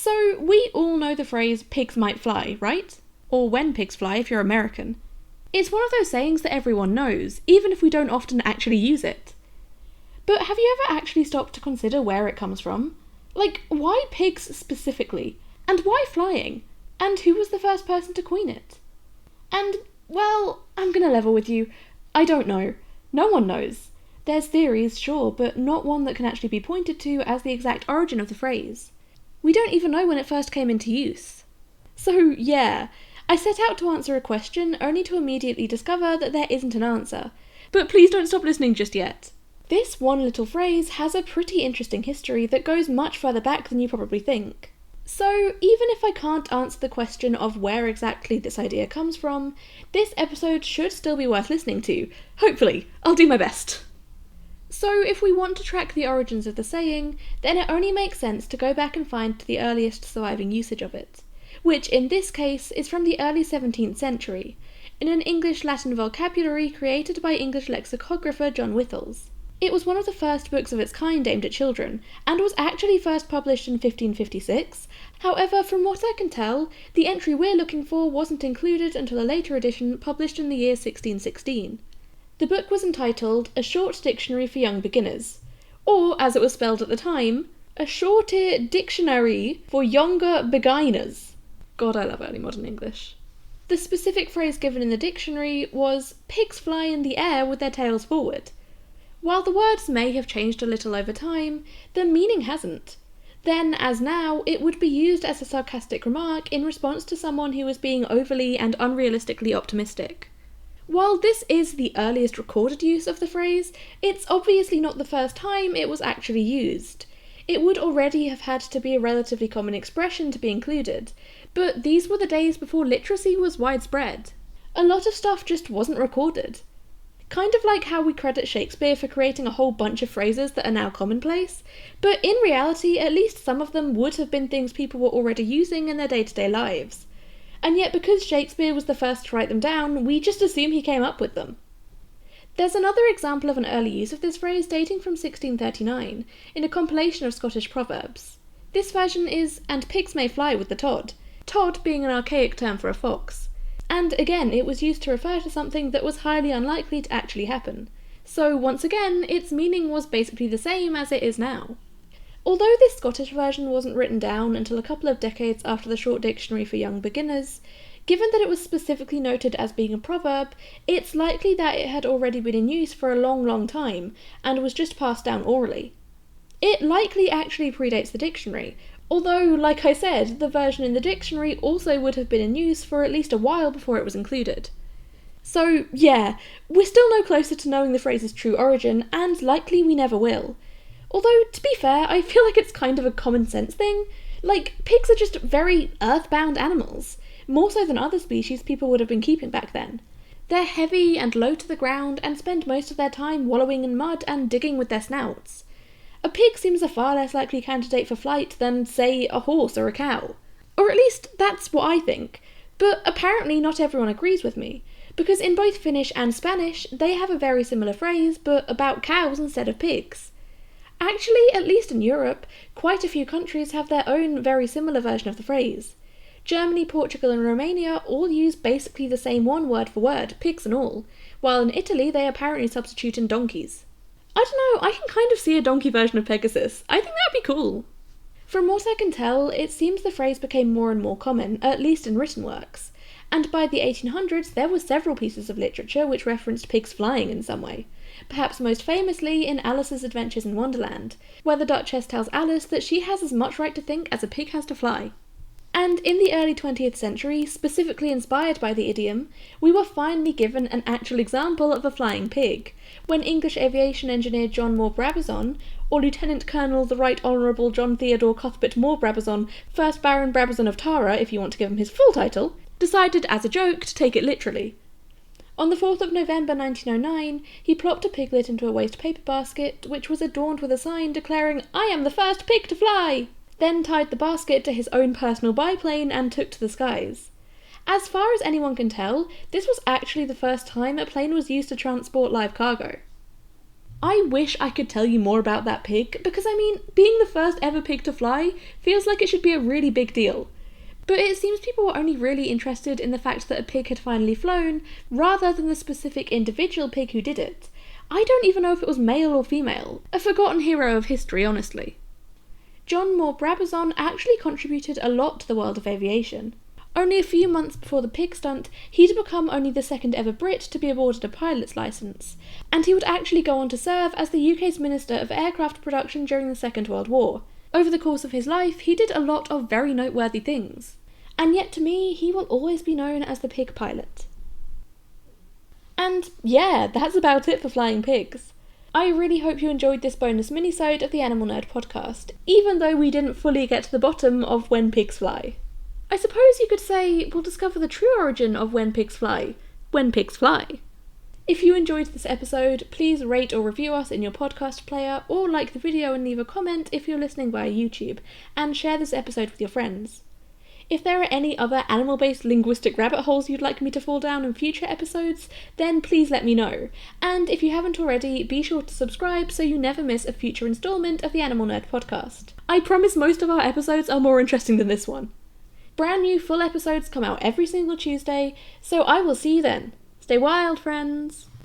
So, we all know the phrase, pigs might fly, right? Or when pigs fly if you're American. It's one of those sayings that everyone knows, even if we don't often actually use it. But have you ever actually stopped to consider where it comes from? Like, why pigs specifically? And why flying? And who was the first person to coin it? And, well, I'm gonna level with you. I don't know. No one knows. There's theories, sure, but not one that can actually be pointed to as the exact origin of the phrase. We don't even know when it first came into use. So, yeah, I set out to answer a question only to immediately discover that there isn't an answer. But please don't stop listening just yet. This one little phrase has a pretty interesting history that goes much further back than you probably think. So, even if I can't answer the question of where exactly this idea comes from, this episode should still be worth listening to. Hopefully. I'll do my best. So, if we want to track the origins of the saying, then it only makes sense to go back and find the earliest surviving usage of it, which in this case is from the early 17th century, in an English-Latin vocabulary created by English lexicographer John Whittles. It was one of the first books of its kind aimed at children, and was actually first published in 1556. However, from what I can tell, the entry we're looking for wasn't included until a later edition published in the year 1616. The book was entitled A Short Dictionary for Young Beginners, or, as it was spelled at the time, A Shorter Dictionary for Younger Beginners. God, I love early modern English. The specific phrase given in the dictionary was, pigs fly in the air with their tails forward. While the words may have changed a little over time, the meaning hasn't. Then, as now, it would be used as a sarcastic remark in response to someone who was being overly and unrealistically optimistic. While this is the earliest recorded use of the phrase, it's obviously not the first time it was actually used. It would already have had to be a relatively common expression to be included, but these were the days before literacy was widespread. A lot of stuff just wasn't recorded. Kind of like how we credit Shakespeare for creating a whole bunch of phrases that are now commonplace, but in reality at least some of them would have been things people were already using in their day-to-day lives. And yet because Shakespeare was the first to write them down, we just assume he came up with them. There's another example of an early use of this phrase dating from 1639, in a compilation of Scottish proverbs. This version is, and pigs may fly with the tod, tod being an archaic term for a fox. And again, it was used to refer to something that was highly unlikely to actually happen. So once again, its meaning was basically the same as it is now. Although this Scottish version wasn't written down until a couple of decades after the Short Dictionary for Young Beginners, given that it was specifically noted as being a proverb, it's likely that it had already been in use for a long time, and was just passed down orally. It likely actually predates the dictionary, although, like I said, the version in the dictionary also would have been in use for at least a while before it was included. So, yeah, we're still no closer to knowing the phrase's true origin, and likely we never will. Although, to be fair, I feel like it's kind of a common sense thing. Like, pigs are just very earthbound animals, more so than other species people would have been keeping back then. They're heavy and low to the ground, and spend most of their time wallowing in mud and digging with their snouts. A pig seems a far less likely candidate for flight than, say, a horse or a cow. Or at least, that's what I think. But apparently not everyone agrees with me, because in both Finnish and Spanish, they have a very similar phrase, but about cows instead of pigs. Actually, at least in Europe, quite a few countries have their own very similar version of the phrase. Germany, Portugal and Romania all use basically the same one word for word, pigs and all, while in Italy they apparently substitute in donkeys. I don't know, I can kind of see a donkey version of Pegasus. I think that'd be cool. From what I can tell, it seems the phrase became more and more common, at least in written works, and by the 1800s there were several pieces of literature which referenced pigs flying in some way, perhaps most famously in Alice's Adventures in Wonderland, where the Duchess tells Alice that she has as much right to think as a pig has to fly. And in the early 20th century, specifically inspired by the idiom, we were finally given an actual example of a flying pig, when English aviation engineer John Moore Brabazon, or Lieutenant Colonel the Right Honourable John Theodore Cuthbert Moore Brabazon, 1st Baron Brabazon of Tara, if you want to give him his full title, decided as a joke to take it literally. On the 4th of November 1909, he plopped a piglet into a waste paper basket, which was adorned with a sign declaring, "I am the first pig to fly!" Then tied the basket to his own personal biplane and took to the skies. As far as anyone can tell, this was actually the first time a plane was used to transport live cargo. I wish I could tell you more about that pig, because I mean, being the first ever pig to fly feels like it should be a really big deal. But it seems people were only really interested in the fact that a pig had finally flown, rather than the specific individual pig who did it. I don't even know if it was male or female. A forgotten hero of history, honestly. John Moore Brabazon actually contributed a lot to the world of aviation. Only a few months before the pig stunt, he'd become only the second ever Brit to be awarded a pilot's licence, and he would actually go on to serve as the UK's Minister of Aircraft Production during the Second World War. Over the course of his life, he did a lot of very noteworthy things. And yet to me, he will always be known as the pig pilot. And yeah, that's about it for flying pigs. I really hope you enjoyed this bonus minisode of the Animal Nerd podcast, even though we didn't fully get to the bottom of when pigs fly. I suppose you could say we'll discover the true origin of when pigs fly. When pigs fly. If you enjoyed this episode, please rate or review us in your podcast player, or like the video and leave a comment if you're listening via YouTube, and share this episode with your friends. If there are any other animal-based linguistic rabbit holes you'd like me to fall down in future episodes, then please let me know. And if you haven't already, be sure to subscribe so you never miss a future instalment of the Animal Nerd podcast. I promise most of our episodes are more interesting than this one. Brand new full episodes come out every single Tuesday, so I will see you then. Stay wild, friends!